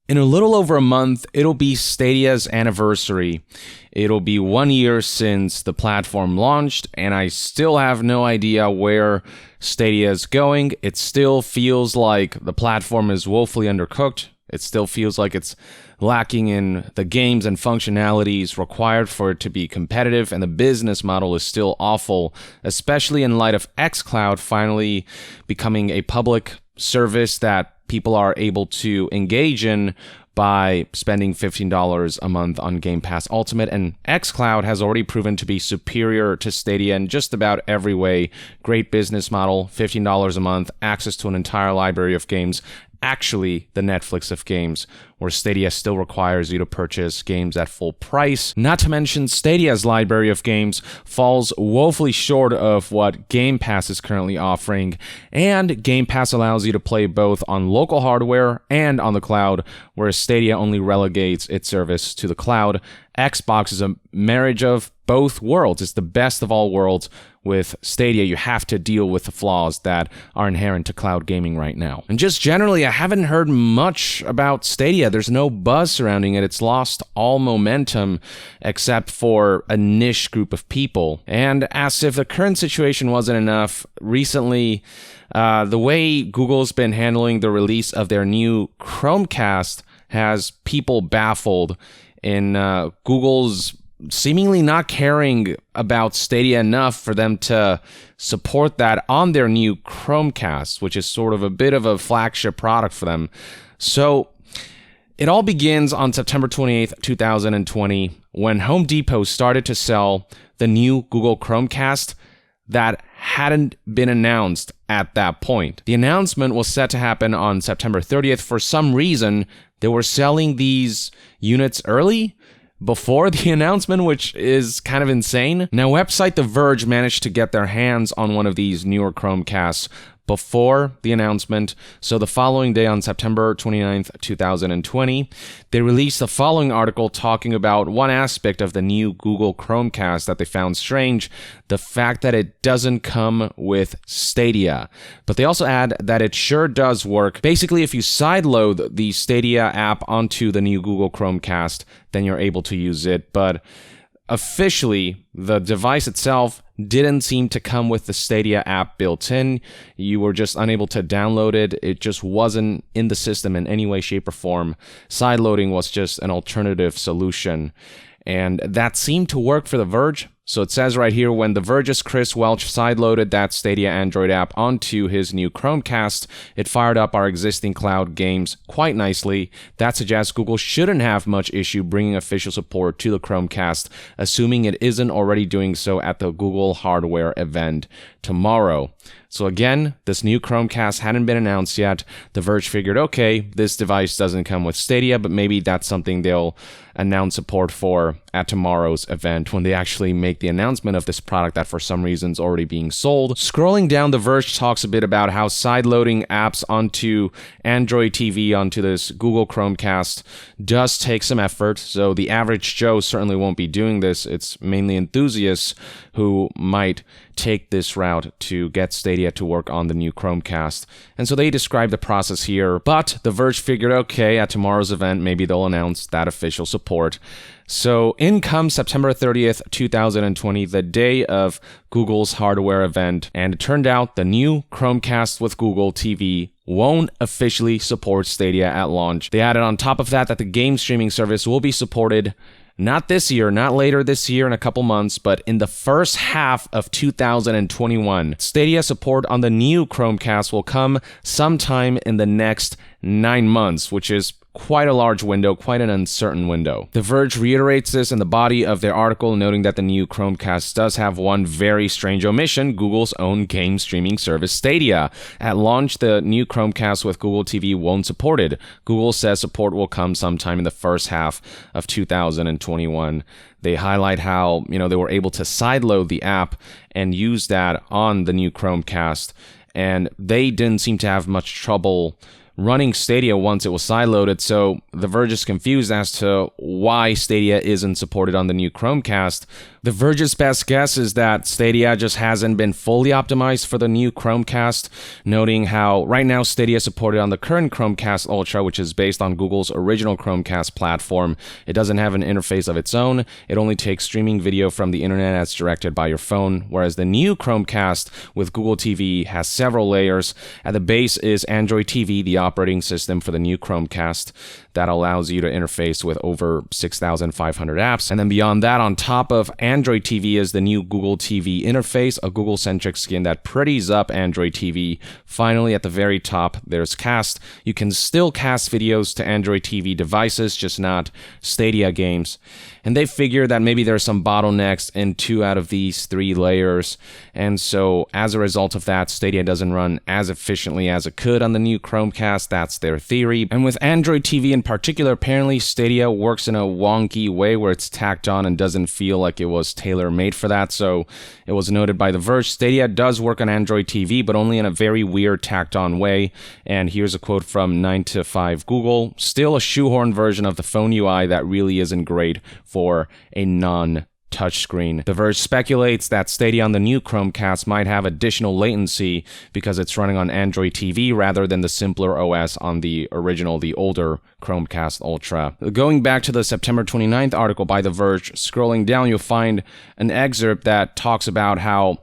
In a little over a month, it'll be Stadia's anniversary. It'll be 1 year since the platform launched, and I still have no idea where Stadia is going. It still feels like the platform is woefully undercooked. It still feels like it's lacking in the games and functionalities required for it to be competitive, and the business model is still awful, especially in light of xCloud finally becoming a public service that people are able to engage in by spending $15 a month on Game Pass Ultimate, and xCloud has already proven to be superior to Stadia in just about every way. Great business model, $15 a month, access to an entire library of games, actually the Netflix of games, where Stadia still requires you to purchase games at full price. Not to mention, Stadia's library of games falls woefully short of what Game Pass is currently offering, and Game Pass allows you to play both on local hardware and on the cloud, whereas Stadia only relegates its service to the cloud. Xbox is a marriage of both worlds. It's the best of all worlds. With Stadia, you have to deal with the flaws that are inherent to cloud gaming right now. And just generally, I haven't heard much about Stadia. There's no buzz surrounding it. It's lost all momentum except for a niche group of people. And as if the current situation wasn't enough, recently, the way Google's been handling the release of their new Chromecast has people baffled in Google's seemingly not caring about Stadia enough for them to support that on their new Chromecast, which is sort of a bit of a flagship product for them. So it all begins on September 28th, 2020, when Home Depot started to sell the new Google Chromecast that hadn't been announced at that point. The announcement was set to happen on September 30th. For some reason, they were selling these units early, before the announcement, which is kind of insane. Now, website The Verge managed to get their hands on one of these newer Chromecasts before the announcement. So the following day, on September 29th, 2020, they released the following article talking about one aspect of the new Google Chromecast that they found strange: the fact that it doesn't come with Stadia. But they also add that it sure does work. Basically, if you sideload the Stadia app onto the new Google Chromecast, then you're able to use it. But officially, the device itself didn't seem to come with the Stadia app built in. You were just unable to download it. It just wasn't in the system in any way, shape, or form. Sideloading was just an alternative solution. And that seemed to work for The Verge. So it says right here, when The Verge's Chris Welch sideloaded that Stadia Android app onto his new Chromecast, it fired up our existing cloud games quite nicely. That suggests Google shouldn't have much issue bringing official support to the Chromecast, assuming it isn't already doing so at the Google hardware event tomorrow. So again, this new Chromecast hadn't been announced yet. The Verge figured, okay, this device doesn't come with Stadia, but maybe that's something they'll announce support for at tomorrow's event when they actually make the announcement of this product that for some reason is already being sold. Scrolling down, The Verge talks a bit about how sideloading apps onto Android TV onto this Google Chromecast does take some effort. So the average Joe certainly won't be doing this. It's mainly enthusiasts who might take this route to get Stadia to work on the new Chromecast. And so they describe the process here, but The Verge figured, okay, at tomorrow's event, maybe they'll announce that official support. So in comes September 30th, 2020, the day of Google's hardware event, and it turned out the new Chromecast with Google TV won't officially support Stadia at launch. They added on top of that the game streaming service will be supported not this year, not later this year in a couple months, but in the first half of 2021. Stadia support on the new Chromecast will come sometime in the next 9 months, which is quite a large window, quite an uncertain window. The Verge reiterates this in the body of their article, noting that the new Chromecast does have one very strange omission: Google's own game streaming service, Stadia. At launch, the new Chromecast with Google TV won't support it. Google says support will come sometime in the first half of 2021. They highlight how, they were able to sideload the app and use that on the new Chromecast, and they didn't seem to have much trouble running Stadia once it was sideloaded. So The Verge is confused as to why Stadia isn't supported on the new Chromecast, The Verge's best guess is that Stadia just hasn't been fully optimized for the new Chromecast, noting how right now Stadia is supported on the current Chromecast Ultra, which is based on Google's original Chromecast platform. It doesn't have an interface of its own. It only takes streaming video from the internet as directed by your phone, whereas the new Chromecast with Google TV has several layers. At the base is Android TV, the operating system for the new Chromecast that allows you to interface with over 6,500 apps. And then beyond that, on top of Android TV is the new Google TV interface, a Google-centric skin that pretties up Android TV. Finally, at the very top, there's Cast. You can still cast videos to Android TV devices, just not Stadia games. And they figure that maybe there's some bottlenecks in 2 out of these 3 layers. And so as a result of that, Stadia doesn't run as efficiently as it could on the new Chromecast. That's their theory. And with Android TV in particular, apparently Stadia works in a wonky way where it's tacked on and doesn't feel like it was tailor-made for that. So it was noted by The Verge, Stadia does work on Android TV, but only in a very weird tacked-on way. And here's a quote from 9to5 Google. Still a shoehorn version of the phone UI that really isn't great for a non-touchscreen. The Verge speculates that Stadia on the new Chromecast might have additional latency because it's running on Android TV rather than the simpler OS on the original, the older Chromecast Ultra. Going back to the September 29th article by The Verge, scrolling down, you'll find an excerpt that talks about how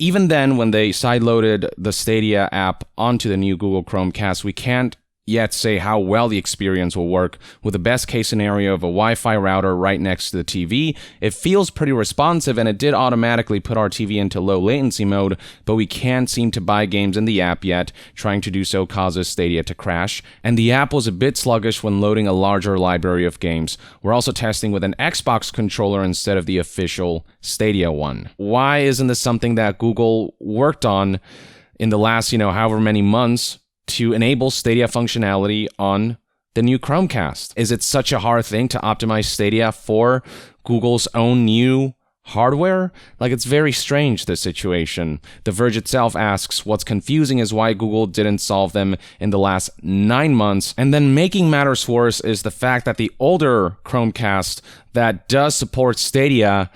even then, when they sideloaded the Stadia app onto the new Google Chromecast, we can't yet say how well the experience will work. With the best case scenario of a Wi-Fi router right next to the TV, it feels pretty responsive, and it did automatically put our TV into low latency mode, but we can't seem to buy games in the app yet. Trying to do so causes Stadia to crash, and the app was a bit sluggish when loading a larger library of games. We're also testing with an Xbox controller instead of the official Stadia one. Why isn't this something that Google worked on in the last, however many months to enable Stadia functionality on the new Chromecast? Is it such a hard thing to optimize Stadia for Google's own new hardware? It's very strange, this situation. The Verge itself asks, what's confusing is why Google didn't solve them in the last 9 months. And then making matters worse is the fact that the older Chromecast that does support Stadia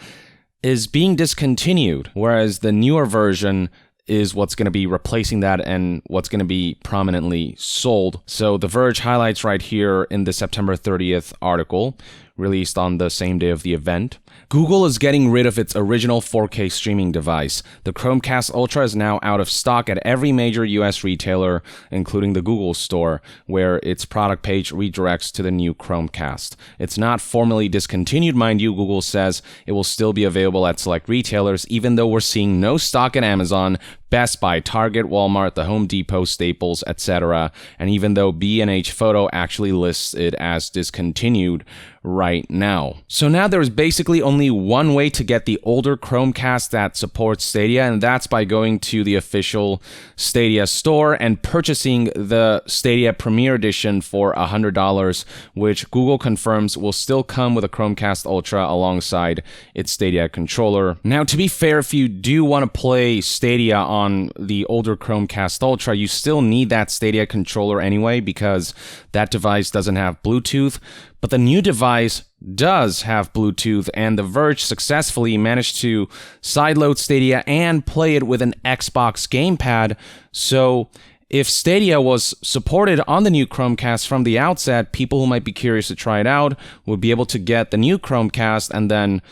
is being discontinued, whereas the newer version is what's going to be replacing that and what's going to be prominently sold. So The Verge highlights right here in the September 30th article, released on the same day of the event. Google is getting rid of its original 4K streaming device. The Chromecast Ultra is now out of stock at every major US retailer, including the Google Store, where its product page redirects to the new Chromecast. It's not formally discontinued, mind you. Google says it will still be available at select retailers, even though we're seeing no stock at Amazon, Best Buy, Target, Walmart, the Home Depot, Staples, etc. And even though B&H Photo actually lists it as discontinued right now. So now there's basically only one way to get the older Chromecast that supports Stadia, and that's by going to the official Stadia store and purchasing the Stadia Premier Edition for $100, which Google confirms will still come with a Chromecast Ultra alongside its Stadia controller. Now, to be fair, if you do want to play Stadia on the older Chromecast Ultra, you still need that Stadia controller anyway, because that device doesn't have Bluetooth. But the new device does have Bluetooth, and The Verge successfully managed to sideload Stadia and play it with an Xbox gamepad. So if Stadia was supported on the new Chromecast from the outset, people who might be curious to try it out would be able to get the new Chromecast and then,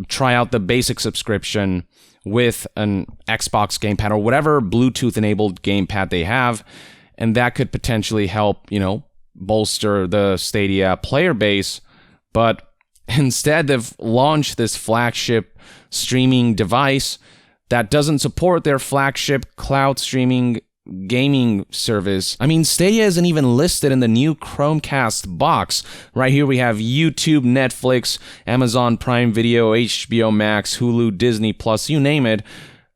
try out the basic subscription with an Xbox gamepad or whatever Bluetooth-enabled gamepad they have, and that could potentially help, bolster the Stadia player base. But instead, they've launched this flagship streaming device that doesn't support their flagship cloud streaming gaming service. I mean, Stadia isn't even listed in the new Chromecast box. Right here we have YouTube, Netflix, Amazon Prime Video, HBO Max, Hulu, Disney Plus, you name it.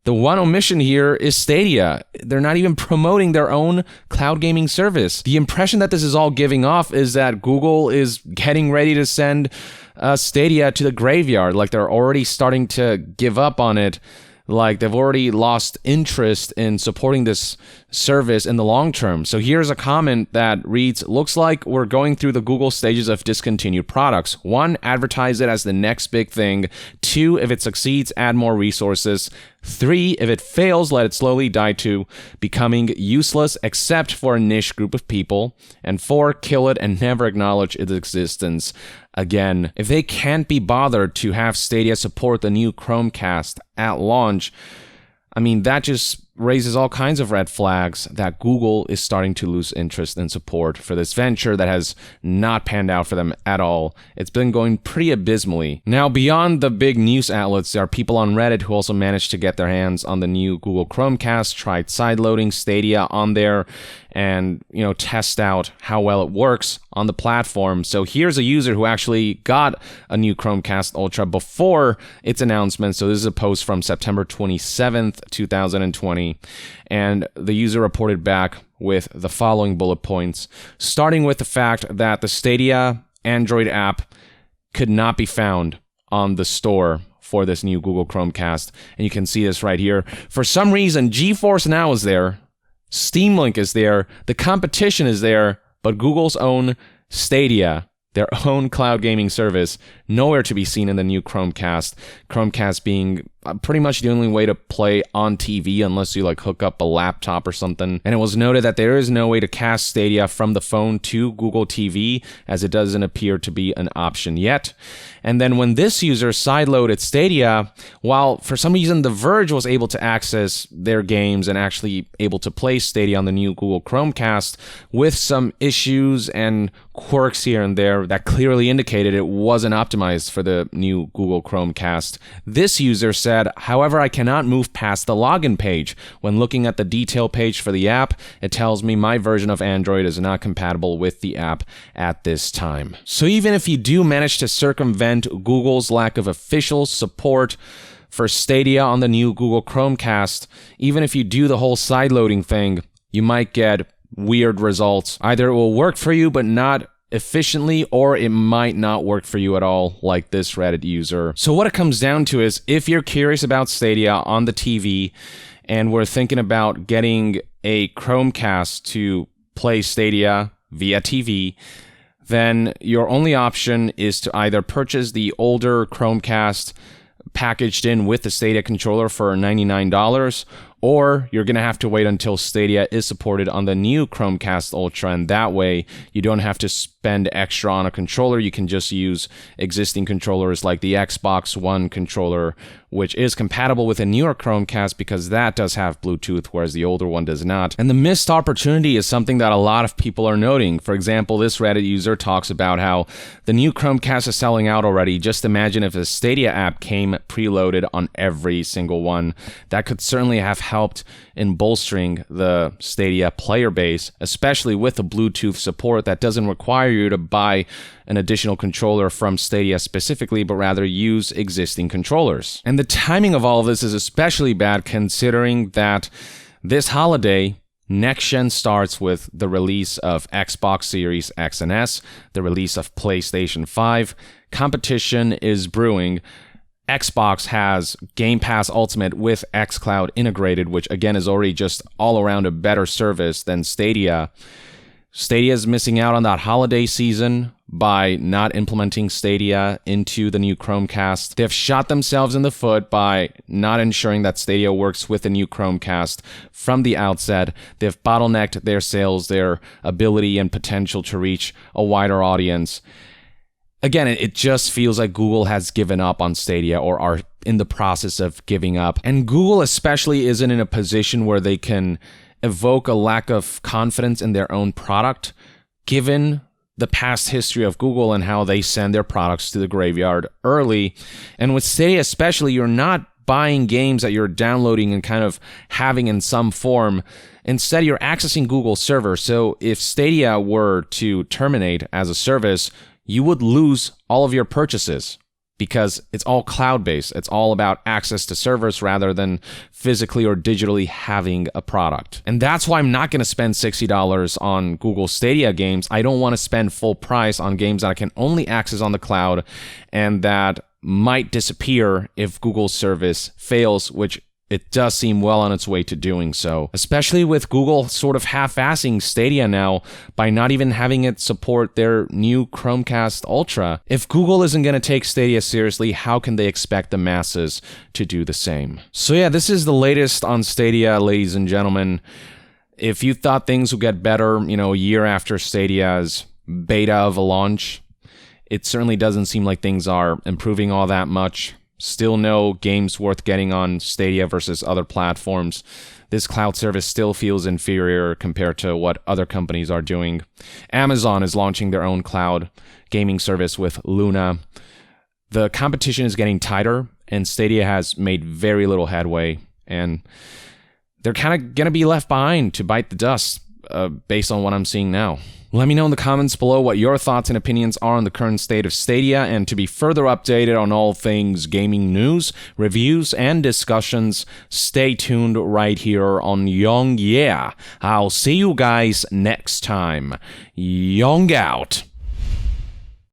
The one omission here is Stadia. They're not even promoting their own cloud gaming service. The impression that this is all giving off is that Google is getting ready to send Stadia to the graveyard. They're already starting to give up on it. They've already lost interest in supporting this service in the long term. So here's a comment that reads, looks like we're going through the Google stages of discontinued products. 1, advertise it as the next big thing. 2, if it succeeds, add more resources. 3, if it fails, let it slowly die to becoming useless except for a niche group of people. And 4, kill it and never acknowledge its existence again. If they can't be bothered to have Stadia support the new Chromecast at launch, I mean, that just raises all kinds of red flags that Google is starting to lose interest and support for this venture that has not panned out for them at all. It's been going pretty abysmally. Now, beyond the big news outlets, there are people on Reddit who also managed to get their hands on the new Google Chromecast, tried sideloading Stadia on there, and, test out how well it works on the platform. So here's a user who actually got a new Chromecast Ultra before its announcement. So this is a post from September 27th, 2020. And the user reported back with the following bullet points, starting with the fact that the Stadia Android app could not be found on the store for this new Google Chromecast. And you can see this right here. For some reason, GeForce Now is there, Steam Link is there, the competition is there, but Google's own Stadia, their own cloud gaming service, nowhere to be seen in the new Chromecast. Chromecast being pretty much the only way to play on TV unless you hook up a laptop or something. And it was noted that there is no way to cast Stadia from the phone to Google TV, as it doesn't appear to be an option yet. And then when this user sideloaded Stadia, while for some reason The Verge was able to access their games and actually able to play Stadia on the new Google Chromecast with some issues and quirks here and there that clearly indicated it wasn't optimized for the new Google Chromecast, this user said, however, I cannot move past the login page. When looking at the detail page for the app, it tells me my version of Android is not compatible with the app at this time. So even if you do manage to circumvent Google's lack of official support for Stadia on the new Google Chromecast, even if you do the whole sideloading thing, you might get weird results. Either it will work for you, but not efficiently, or it might not work for you at all, like this Reddit user. So what it comes down to is, if you're curious about Stadia on the TV and we're thinking about getting a Chromecast to play Stadia via TV, then your only option is to either purchase the older Chromecast packaged in with the Stadia controller for $99, or you're going to have to wait until Stadia is supported on the new Chromecast Ultra, and that way you don't have to spend extra on a controller. You can just use existing controllers like the Xbox One controller, which is compatible with a newer Chromecast because that does have Bluetooth, whereas the older one does not. And the missed opportunity is something that a lot of people are noting. For example, this Reddit user talks about how the new Chromecast is selling out already. Just imagine if a Stadia app came preloaded on every single one. That could certainly have helped in bolstering the Stadia player base, especially with the Bluetooth support that doesn't require you to buy an additional controller from Stadia specifically, but rather use existing controllers. And the timing of all of this is especially bad considering that this holiday, next gen starts with the release of Xbox Series X and S, the release of PlayStation 5. Competition is brewing. Xbox has Game Pass Ultimate with xCloud integrated, which again is already just all around a better service than Stadia. Stadia is missing out on that holiday season by not implementing Stadia into the new Chromecast. They've shot themselves in the foot by not ensuring that Stadia works with the new Chromecast from the outset. They've bottlenecked their sales, their ability and potential to reach a wider audience. Again, it just feels like Google has given up on Stadia or are in the process of giving up. And Google especially isn't in a position where they can evoke a lack of confidence in their own product, given the past history of Google and how they send their products to the graveyard early. And with Stadia especially, you're not buying games that you're downloading and kind of having in some form. Instead, you're accessing Google's server. So if Stadia were to terminate as a service, you would lose all of your purchases because it's all cloud-based. It's all about access to servers rather than physically or digitally having a product. And that's why I'm not going to spend $60 on Google Stadia games. I don't want to spend full price on games that I can only access on the cloud and that might disappear if Google's service fails, which it does seem well on its way to doing so, especially with Google sort of half-assing Stadia now by not even having it support their new Chromecast Ultra. If Google isn't going to take Stadia seriously, how can they expect the masses to do the same? So yeah, this is the latest on Stadia, ladies and gentlemen. If you thought things would get better, a year after Stadia's beta of a launch, it certainly doesn't seem like things are improving all that much. Still no games worth getting on Stadia versus other platforms. This cloud service still feels inferior compared to what other companies are doing. Amazon is launching their own cloud gaming service with Luna. The competition is getting tighter, and Stadia has made very little headway, and they're kind of going to be left behind to bite the dust based on what I'm seeing now. Let me know in the comments below what your thoughts and opinions are on the current state of Stadia, and to be further updated on all things gaming news, reviews, and discussions, stay tuned right here on Young Yeah. I'll see you guys next time. Young out.